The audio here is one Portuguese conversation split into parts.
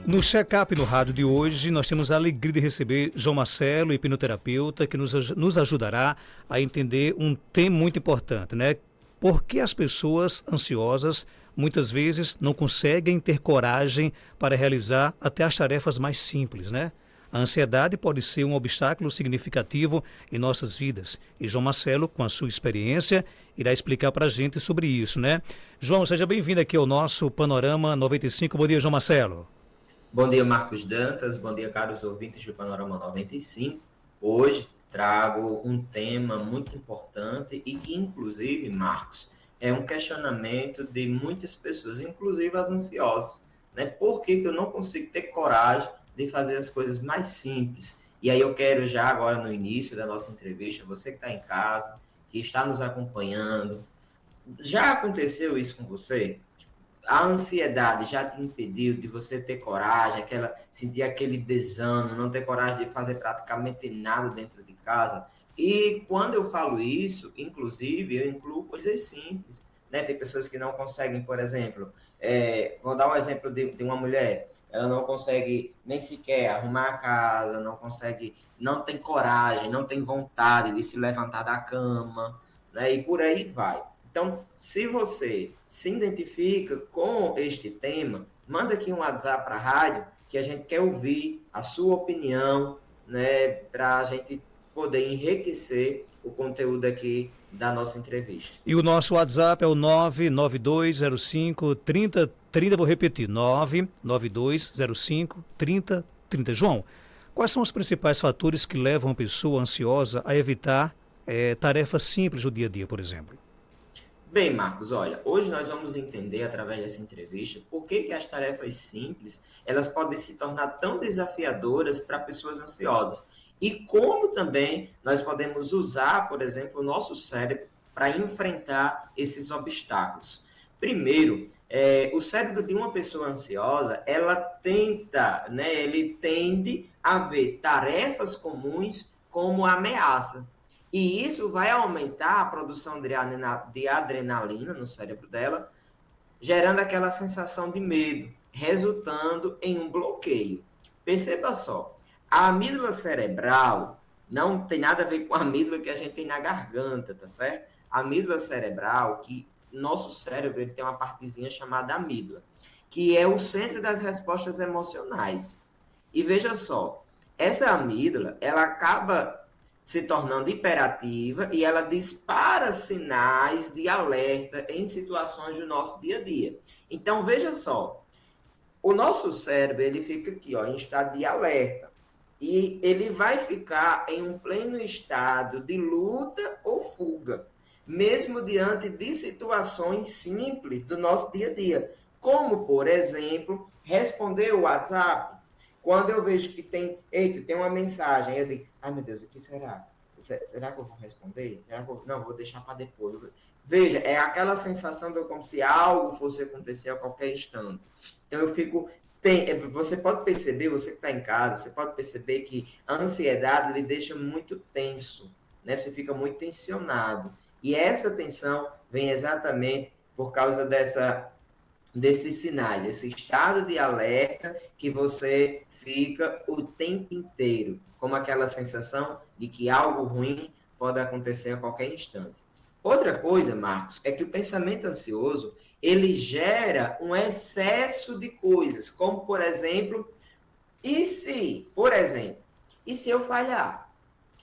No check-up no rádio de hoje, nós temos a alegria de receber João Marcelo, hipnoterapeuta, que nos ajudará a entender um tema muito importante, né? Por que as pessoas ansiosas muitas vezes não conseguem ter coragem para realizar até as tarefas mais simples, né? A ansiedade pode ser um obstáculo significativo em nossas vidas. E João Marcelo, com a sua experiência, irá explicar para a gente sobre isso, né? João, seja bem-vindo aqui ao nosso Panorama 95. Bom dia, João Marcelo. Bom dia, Marcos Dantas. Bom dia, caros ouvintes do Panorama 95. Hoje trago um tema muito importante e que, inclusive, Marcos, é um questionamento de muitas pessoas, inclusive as ansiosas, né? Por que eu não consigo ter coragem de fazer as coisas mais simples? E aí eu quero já agora no início da nossa entrevista, você que está em casa, que está nos acompanhando, já aconteceu isso com você? A ansiedade já te impediu de você ter coragem, sentir aquele desânimo, não ter coragem de fazer praticamente nada dentro de casa? E quando eu falo isso, inclusive, eu incluo coisas simples, né? Tem pessoas que não conseguem, por exemplo, vou dar um exemplo de uma mulher, ela não consegue nem sequer arrumar a casa, não consegue, não tem coragem, não tem vontade de se levantar da cama, né? E por aí vai. Então, se você se identifica com este tema, manda aqui um WhatsApp para a rádio, que a gente quer ouvir a sua opinião, né, para a gente poder enriquecer o conteúdo aqui da nossa entrevista. E o nosso WhatsApp é o 992053030, vou repetir, 992053030. João, quais são os principais fatores que levam a pessoa ansiosa a evitar tarefas simples do dia a dia, por exemplo? Bem, Marcos, olha, hoje nós vamos entender através dessa entrevista por que as tarefas simples elas podem se tornar tão desafiadoras para pessoas ansiosas e como também nós podemos usar, por exemplo, o nosso cérebro para enfrentar esses obstáculos. Primeiro, o cérebro de uma pessoa ansiosa, ele tende a ver tarefas comuns como ameaça. E isso vai aumentar a produção de adrenalina no cérebro dela, gerando aquela sensação de medo, resultando em um bloqueio. Perceba só, a amígdala cerebral não tem nada a ver com a amígdala que a gente tem na garganta, tá certo? A amígdala cerebral, que nosso cérebro ele tem uma partezinha chamada amígdala, que é o centro das respostas emocionais. E veja só, essa amígdala, ela acaba se tornando hiperativa e ela dispara sinais de alerta em situações do nosso dia a dia. Então, veja só, o nosso cérebro, ele fica aqui, ó, em estado de alerta. E ele vai ficar em um pleno estado de luta ou fuga, mesmo diante de situações simples do nosso dia a dia. Como, por exemplo, responder o WhatsApp. Quando eu vejo que tem uma mensagem, eu digo, ai meu Deus, o que será? Será que eu vou responder? Não, vou deixar para depois. Veja, é aquela sensação de como se algo fosse acontecer a qualquer instante. Então eu fico... você pode perceber, você que está em casa, você pode perceber que a ansiedade lhe deixa muito tenso, né? Você fica muito tensionado. E essa tensão vem exatamente por causa desses sinais, esse estado de alerta que você fica o tempo inteiro, como aquela sensação de que algo ruim pode acontecer a qualquer instante. Outra coisa, Marcos, é que o pensamento ansioso, ele gera um excesso de coisas, como, por exemplo, e se eu falhar?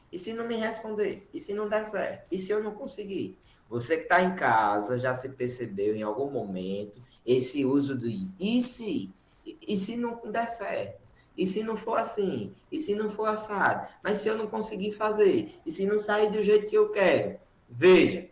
E se não me responder? E se não der certo? E se eu não conseguir? Você que está em casa já se percebeu em algum momento esse uso do e se? E se não der certo? E se não for assim? E se não for assado? Mas se eu não conseguir fazer? E se não sair do jeito que eu quero? Veja,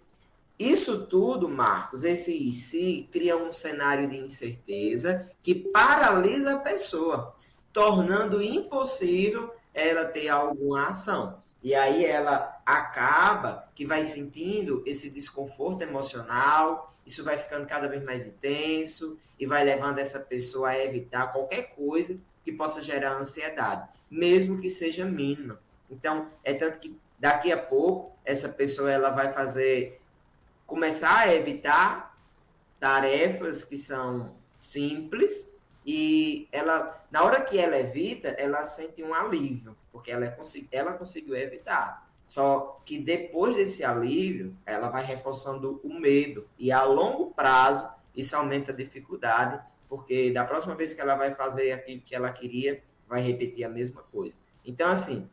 isso tudo, Marcos, esse e se cria um cenário de incerteza que paralisa a pessoa, tornando impossível ela ter alguma ação. E aí ela acaba que vai sentindo esse desconforto emocional, isso vai ficando cada vez mais intenso e vai levando essa pessoa a evitar qualquer coisa que possa gerar ansiedade, mesmo que seja mínima. Então, é tanto que daqui a pouco essa pessoa ela vai começar a evitar tarefas que são simples e ela, na hora que ela evita, ela sente um alívio, porque ela conseguiu evitar. Só que depois desse alívio, ela vai reforçando o medo. E a longo prazo, isso aumenta a dificuldade, porque da próxima vez que ela vai fazer aquilo que ela queria, vai repetir a mesma coisa. Então, assim,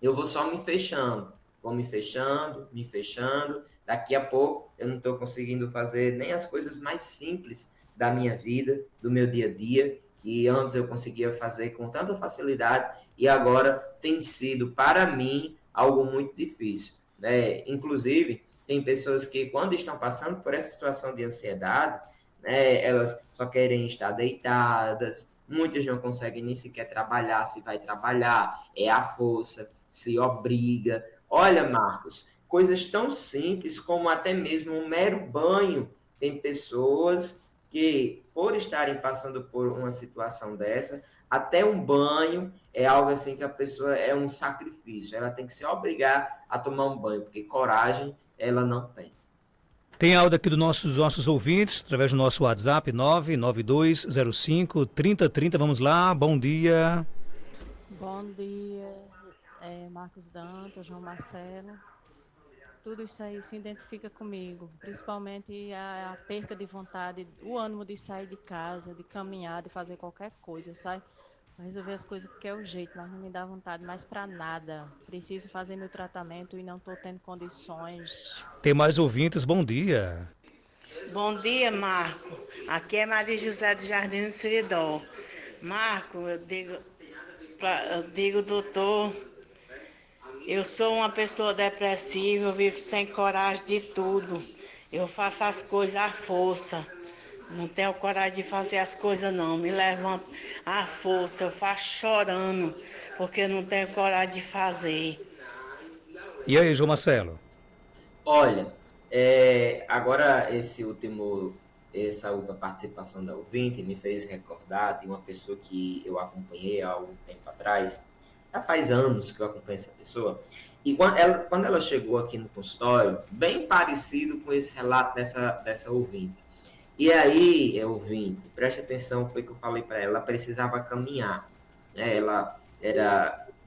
eu vou só me fechando. Vou me fechando, me fechando. Daqui a pouco eu não estou conseguindo fazer nem as coisas mais simples da minha vida, do meu dia a dia, que antes eu conseguia fazer com tanta facilidade e agora tem sido para mim algo muito difícil, né? Inclusive, tem pessoas que quando estão passando por essa situação de ansiedade, né, elas só querem estar deitadas, muitas não conseguem nem sequer trabalhar, se vai trabalhar, é a força, se obriga. Olha, Marcos, coisas tão simples como até mesmo um mero banho. Tem pessoas que, por estarem passando por uma situação dessa, até um banho é algo assim que a pessoa é um sacrifício. Ela tem que se obrigar a tomar um banho, porque coragem ela não tem. Tem áudio aqui dos nossos ouvintes, através do nosso WhatsApp, 992053030. Vamos lá, bom dia. Bom dia, Marcos Dantas, João Marcelo. Tudo isso aí se identifica comigo, principalmente a perca de vontade, o ânimo de sair de casa, de caminhar, de fazer qualquer coisa. Eu saio para resolver as coisas porque é o jeito, mas não me dá vontade mais para nada. Preciso fazer meu tratamento e não estou tendo condições. Tem mais ouvintes, bom dia. Bom dia, Marco. Aqui é Maria José de Jardim do Seridó. Marco, eu digo, doutor, eu sou uma pessoa depressiva, eu vivo sem coragem de tudo. Eu faço as coisas à força. Não tenho coragem de fazer as coisas não. Me levanto à força, eu faço chorando, porque eu não tenho coragem de fazer. E aí, João Marcelo? Olha, agora essa última participação da ouvinte me fez recordar de uma pessoa que eu acompanhei há algum tempo atrás. Já faz anos que eu acompanho essa pessoa. E quando ela chegou aqui no consultório, bem parecido com esse relato dessa ouvinte. E aí, ouvinte, preste atenção, foi que eu falei para ela, ela precisava caminhar, né? Ela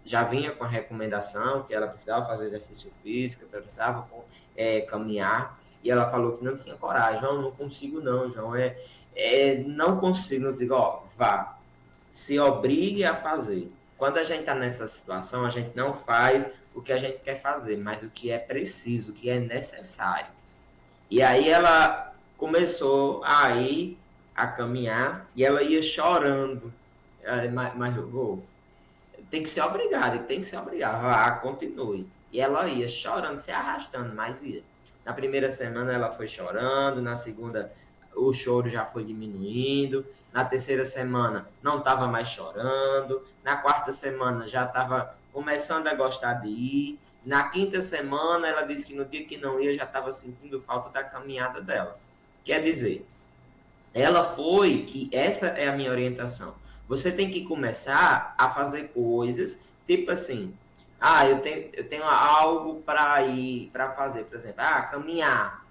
já vinha com a recomendação que ela precisava fazer exercício físico, ela precisava caminhar, e ela falou que não tinha coragem. João, não consigo não, João, não consigo. Eu digo, ó, vá, se obrigue a fazer. Quando a gente está nessa situação, a gente não faz o que a gente quer fazer, mas o que é preciso, o que é necessário. E aí ela começou a ir a caminhar e ela ia chorando. Mas eu vou. Tem que ser obrigado, tem que ser obrigado. Ah, continue. E ela ia chorando, se arrastando, mas ia. Na primeira semana ela foi chorando, na segunda o choro já foi diminuindo, na terceira semana não estava mais chorando, na quarta semana já estava começando a gostar de ir, na quinta semana ela disse que no dia que não ia já estava sentindo falta da caminhada dela. Quer dizer, ela foi que essa é a minha orientação. Você tem que começar a fazer coisas, tipo assim, eu tenho algo para ir, para fazer, por exemplo, caminhar.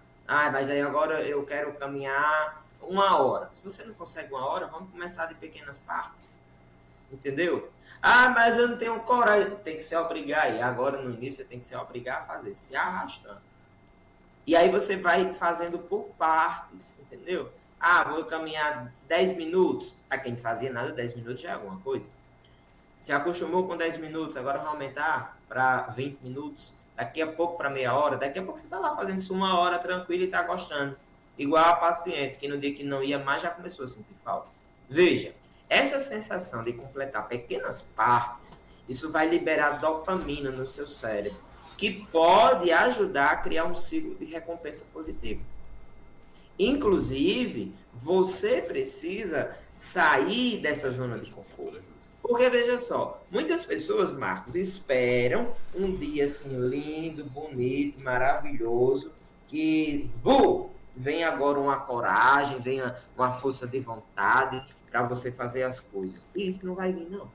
Mas aí agora eu quero caminhar 1 hora. Se você não consegue 1 hora, vamos começar de pequenas partes. Entendeu? Mas eu não tenho coragem. Tem que se obrigar. E agora no início você tem que se obrigar a fazer, se arrastando. E aí você vai fazendo por partes, entendeu? Vou caminhar 10 minutos. Para quem não fazia nada, 10 minutos já é alguma coisa. Se acostumou com 10 minutos, agora vai aumentar para 20 minutos. Daqui a pouco para meia hora. Daqui a pouco você está lá fazendo isso 1 hora tranquilo e está gostando. Igual a paciente, que no dia que não ia mais já começou a sentir falta. Veja, essa sensação de completar pequenas partes, isso vai liberar dopamina no seu cérebro, que pode ajudar a criar um ciclo de recompensa positiva. Inclusive, você precisa sair dessa zona de conforto. Porque, veja só, muitas pessoas, Marcos, esperam um dia assim lindo, bonito, maravilhoso, que vem agora uma coragem, vem uma força de vontade para você fazer as coisas. E isso não vai vir, não.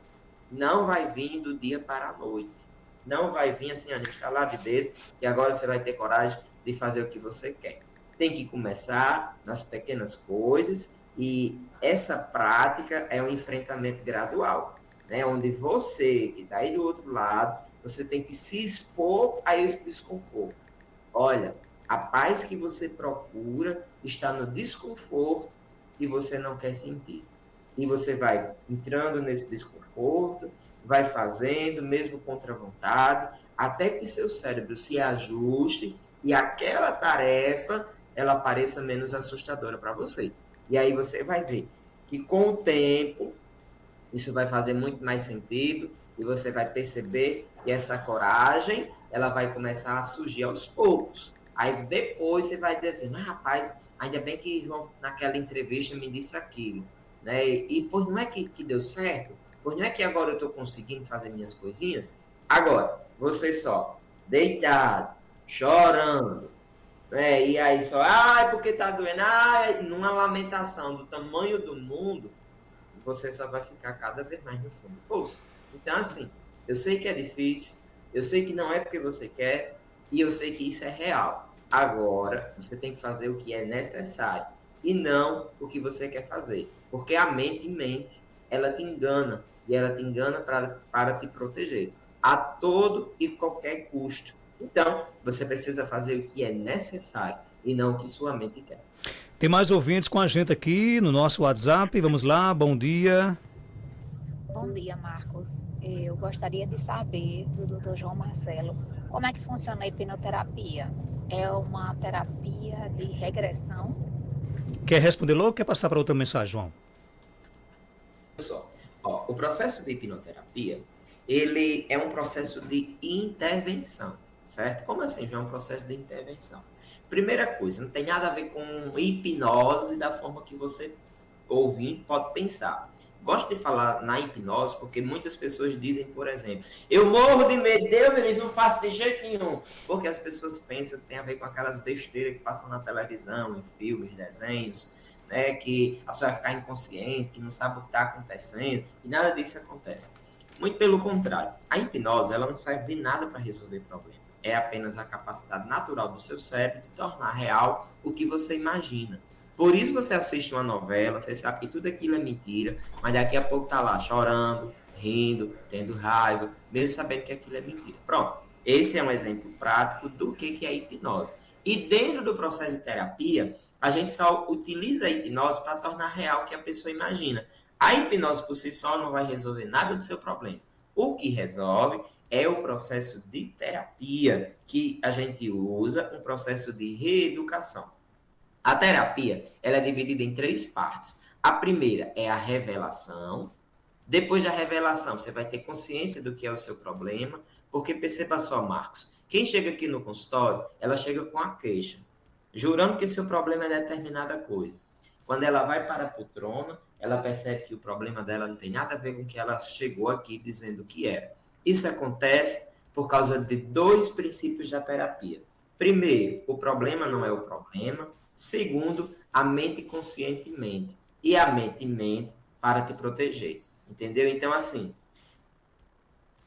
Não vai vir do dia para a noite. Não vai vir assim, a estalar de dedo, e agora você vai ter coragem de fazer o que você quer. Tem que começar nas pequenas coisas E essa prática é um enfrentamento gradual, né? Onde você, que está aí do outro lado, você tem que se expor a esse desconforto. Olha, a paz que você procura está no desconforto que você não quer sentir. E você vai entrando nesse desconforto, vai fazendo, mesmo contra a vontade, até que seu cérebro se ajuste e aquela tarefa ela pareça menos assustadora para você. E aí você vai ver que com o tempo isso vai fazer muito mais sentido e você vai perceber que essa coragem ela vai começar a surgir aos poucos. Aí depois você vai dizer, mas rapaz, ainda bem que João naquela entrevista me disse aquilo, né? E pois não é que deu certo? Pois não é que agora eu estou conseguindo fazer minhas coisinhas? Agora, você só deitado, chorando, né? E aí só, ai, porque tá doendo, ai, numa lamentação do tamanho do mundo, você só vai ficar cada vez mais no fundo do poço. Então, assim, eu sei que é difícil, eu sei que não é porque você quer, e eu sei que isso é real. Agora, você tem que fazer o que é necessário, e não o que você quer fazer. Porque a mente, ela te engana, e ela te engana para te proteger, a todo e qualquer custo. Então, você precisa fazer o que é necessário, e não o que sua mente quer. Tem mais ouvintes com a gente aqui no nosso WhatsApp. Vamos lá, bom dia. Bom dia, Marcos. Eu gostaria de saber do Dr. João Marcelo como é que funciona a hipnoterapia. É uma terapia de regressão? Quer responder logo ou quer passar para outra mensagem, João? Só. Ó, o processo de hipnoterapia, ele é um processo de intervenção, certo? Como assim, já é um processo de intervenção? Primeira coisa, não tem nada a ver com hipnose da forma que você ouvinte pode pensar. Gosto de falar na hipnose porque muitas pessoas dizem, por exemplo, eu morro de medo, Deus, eles não faço de jeito nenhum. Porque as pessoas pensam que tem a ver com aquelas besteiras que passam na televisão, em filmes, desenhos, né, que a pessoa vai ficar inconsciente, que não sabe o que está acontecendo, e nada disso acontece. Muito pelo contrário, a hipnose ela não serve de nada para resolver problema. É apenas a capacidade natural do seu cérebro de tornar real o que você imagina. Por isso você assiste uma novela, você sabe que tudo aquilo é mentira, mas daqui a pouco tá lá chorando, rindo, tendo raiva, mesmo sabendo que aquilo é mentira. Pronto, esse é um exemplo prático do que é hipnose. E dentro do processo de terapia, a gente só utiliza a hipnose para tornar real o que a pessoa imagina. A hipnose por si só não vai resolver nada do seu problema. O que resolve é o processo de terapia que a gente usa, um processo de reeducação. A terapia ela é dividida em 3 partes. A primeira é a revelação. Depois da revelação, você vai ter consciência do que é o seu problema, porque perceba só, Marcos, quem chega aqui no consultório, ela chega com a queixa, jurando que seu problema é determinada coisa. Quando ela vai para a poltrona, ela percebe que o problema dela não tem nada a ver com o que ela chegou aqui dizendo que era. Isso acontece por causa de 2 princípios da terapia. Primeiro, o problema não é o problema. Segundo, a mente conscientemente. E a mente mente para te proteger. Entendeu? Então, assim,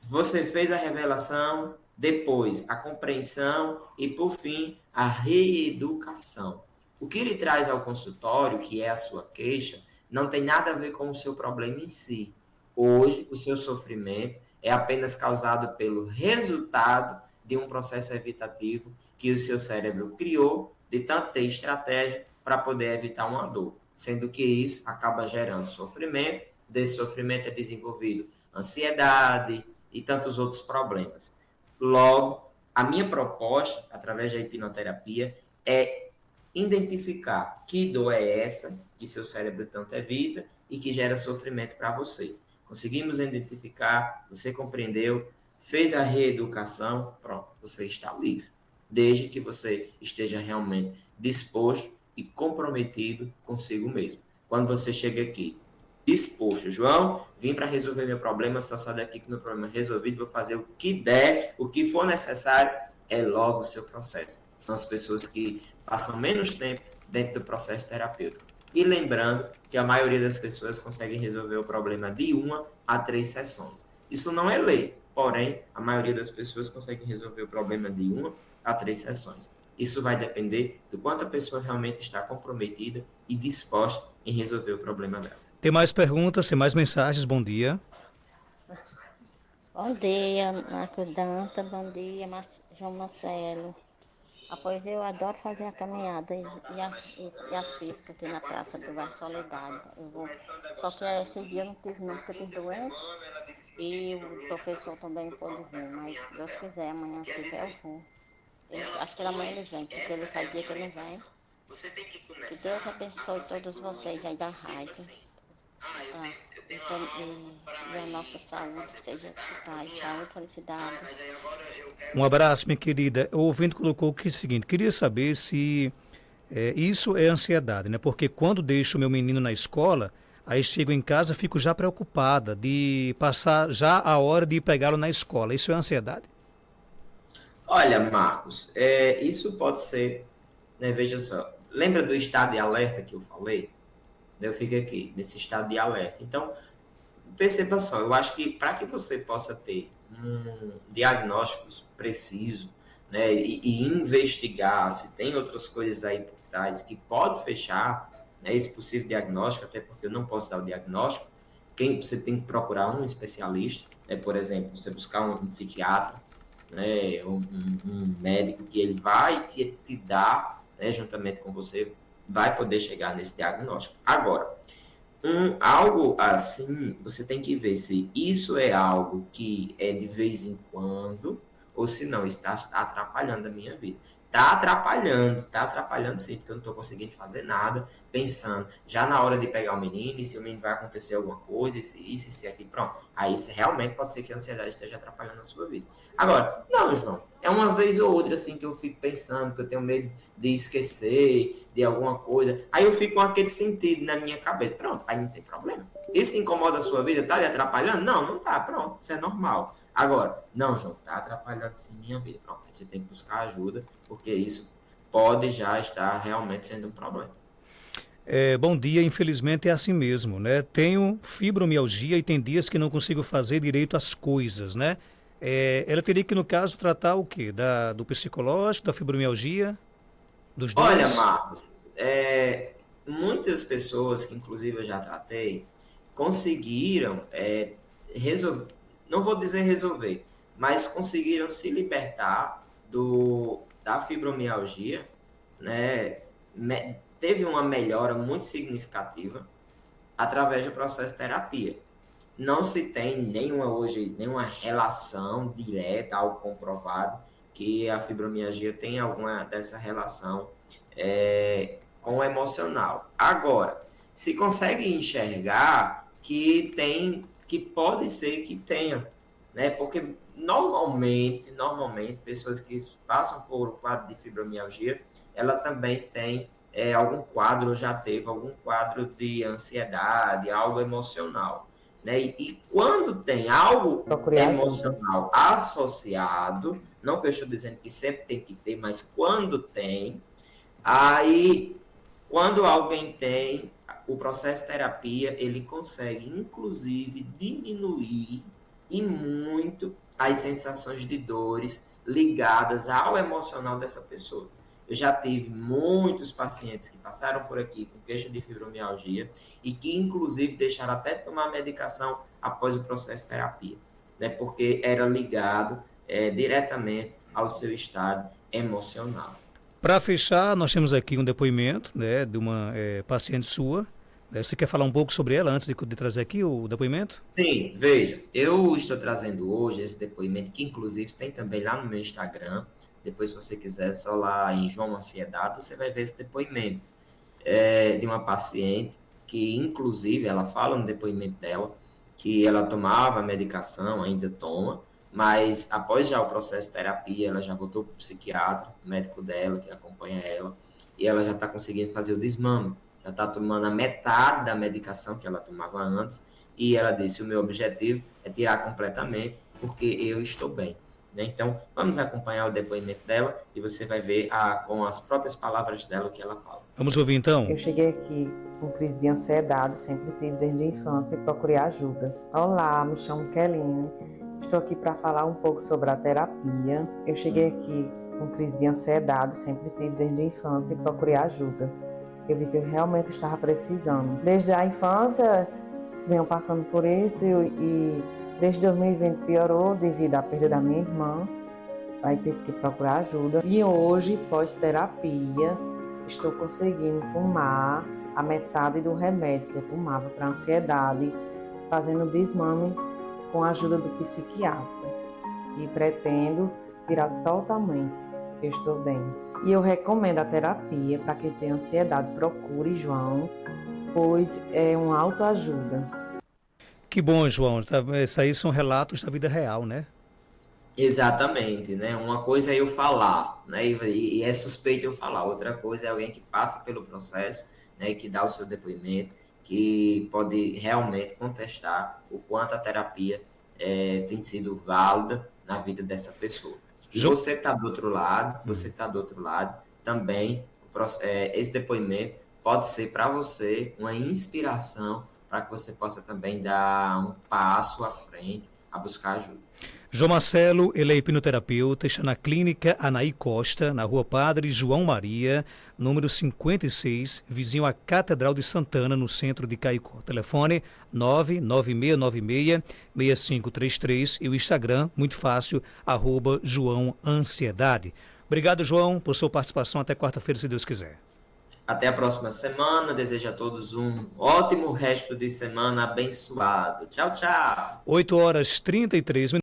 você fez a revelação, depois a compreensão e, por fim, a reeducação. O que ele traz ao consultório, que é a sua queixa, não tem nada a ver com o seu problema em si. Hoje, o seu sofrimento é apenas causado pelo resultado de um processo evitativo que o seu cérebro criou de tanto ter estratégia para poder evitar uma dor, sendo que isso acaba gerando sofrimento, desse sofrimento é desenvolvido ansiedade e tantos outros problemas. Logo, a minha proposta, através da hipnoterapia, é identificar que dor é essa que seu cérebro tanto evita e que gera sofrimento para você. Conseguimos identificar, você compreendeu, fez a reeducação, pronto, você está livre. Desde que você esteja realmente disposto e comprometido consigo mesmo. Quando você chega aqui, disposto, João, vim para resolver meu problema, só saio daqui com meu problema resolvido, vou fazer o que der, o que for necessário, é logo o seu processo. São as pessoas que passam menos tempo dentro do processo terapêutico. E lembrando que a maioria das pessoas conseguem resolver o problema de 1 a 3 sessões. Isso não é lei, porém, a maioria das pessoas consegue resolver o problema de 1 a 3 sessões. Isso vai depender do quanto a pessoa realmente está comprometida e disposta em resolver o problema dela. Tem mais perguntas, tem mais mensagens, bom dia. Bom dia, Marco Danta, bom dia, João Marcelo. Pois eu adoro fazer a caminhada e a física aqui na Praça do Bairro Soledade. Eu vou. Só que esse dia eu não tive não, porque eu tive doente e o professor também pôde vir, mas se Deus quiser, amanhã se tiver eu vou. Acho que amanhã ele vem, porque ele faz dia que ele não vem. Que Deus abençoe todos vocês aí da rádio. Tá? E a nossa saúde seja total, saúde, felicidade. Um abraço, minha querida. O ouvinte colocou que é o seguinte, queria saber se isso é ansiedade, né? Porque quando deixo meu menino na escola, aí chego em casa, fico já preocupada de passar já a hora de pegá-lo na escola. Isso é ansiedade? Olha, Marcos, isso pode ser, né, veja só, lembra do estado de alerta que eu falei? Eu fico aqui, nesse estado de alerta. Então, perceba só, eu acho que para que você possa ter um diagnóstico preciso, né, e investigar se tem outras coisas aí por trás que pode fechar, né, esse possível diagnóstico, até porque eu não posso dar o diagnóstico, você tem que procurar um especialista, né, por exemplo, você buscar um psiquiatra, né, um médico que ele vai te dar, né, juntamente com você, vai poder chegar nesse diagnóstico. Agora, algo assim, você tem que ver se isso é algo que é de vez em quando, ou se não, está atrapalhando a minha vida. Tá atrapalhando sim, porque eu não estou conseguindo fazer nada, pensando já na hora de pegar o menino, e se o menino vai acontecer alguma coisa, e se isso, e se aquilo, pronto. Aí isso realmente pode ser que a ansiedade esteja atrapalhando a sua vida. Agora, não, João, é uma vez ou outra assim que eu fico pensando, que eu tenho medo de esquecer de alguma coisa, aí eu fico com aquele sentido na minha cabeça, pronto, aí não tem problema. Isso incomoda a sua vida, tá lhe atrapalhando? Não, não tá, pronto, isso é normal. Agora, não, João, tá atrapalhando sim minha vida, pronto, você tem que buscar ajuda, porque isso pode já estar realmente sendo um problema. Bom dia, infelizmente é assim mesmo, né? Tenho fibromialgia e tem dias que não consigo fazer direito as coisas, né? Ela teria que, no caso, tratar o quê? Do psicológico, da fibromialgia, dos dois? Olha, Marcos, muitas pessoas que inclusive eu já tratei conseguiram resolver, não vou dizer resolver, mas conseguiram se libertar da fibromialgia, né? Teve uma melhora muito significativa através do processo de terapia. Não se tem nenhuma relação direta, algo comprovado, que a fibromialgia tem alguma dessa relação com o emocional. Agora, se consegue enxergar que pode ser que tenha, né? Porque normalmente, pessoas que passam por um quadro de fibromialgia, ela também tem algum quadro, já teve algum quadro de ansiedade, algo emocional, né? E quando tem algo emocional associado, não que eu estou dizendo que sempre tem que ter, mas quando tem, aí, quando alguém tem, o processo de terapia, ele consegue, inclusive, diminuir e muito as sensações de dores ligadas ao emocional dessa pessoa. Eu já tive muitos pacientes que passaram por aqui com queixa de fibromialgia e que, inclusive, deixaram até de tomar medicação após o processo de terapia, né? Porque era ligado diretamente ao seu estado emocional. Para fechar, nós temos aqui um depoimento, né, de uma paciente sua. Você quer falar um pouco sobre ela antes de trazer aqui o depoimento? Sim, veja, eu estou trazendo hoje esse depoimento, que inclusive tem também lá no meu Instagram. Depois, se você quiser, só lá em João Ansiedade, você vai ver esse depoimento de uma paciente que, inclusive, ela fala no depoimento dela que ela tomava medicação, ainda toma, mas após já o processo de terapia, ela já voltou para o psiquiatra, o médico dela, que acompanha ela, e ela já está conseguindo fazer o desmame, já está tomando a metade da medicação que ela tomava antes, e ela disse, o meu objetivo é tirar completamente, porque eu estou bem. Então, vamos acompanhar o depoimento dela e você vai ver com as próprias palavras dela o que ela fala. Vamos ouvir então? Eu cheguei aqui com crise de ansiedade, sempre tive desde a infância e procurei ajuda. Olá, me chamo Keline, estou aqui para falar um pouco sobre a terapia. Eu cheguei aqui com crise de ansiedade, sempre tive desde a infância e procurei ajuda. Eu vi que eu realmente estava precisando. Desde a infância, venho passando por isso e desde 2020 piorou devido à perda da minha irmã. Aí tive que procurar ajuda. E hoje, pós-terapia, estou conseguindo tomar a metade do remédio que eu tomava para ansiedade, fazendo desmame com a ajuda do psiquiatra. E pretendo tirar totalmente, que eu estou bem. E eu recomendo a terapia para quem tem ansiedade. Procure João, pois é uma autoajuda. Que bom, João. Isso aí são relatos da vida real, né? Exatamente, né? Uma coisa é eu falar, né? E é suspeito eu falar. Outra coisa é alguém que passa pelo processo, né? Que dá o seu depoimento, que pode realmente contestar o quanto a terapia tem sido válida na vida dessa pessoa. E você que está do outro lado, também esse depoimento pode ser para você uma inspiração para que você possa também dar um passo à frente a buscar ajuda. João Marcelo, ele é hipnoterapeuta, está na clínica Anaí Costa, na rua Padre João Maria, número 56, vizinho à Catedral de Santana, no centro de Caicó. Telefone 99696-6533 e o Instagram, muito fácil, @JoãoAnsiedade. Obrigado, João, por sua participação. Até quarta-feira, se Deus quiser. Até a próxima semana. Desejo a todos um ótimo resto de semana abençoado. Tchau, tchau. 8h33.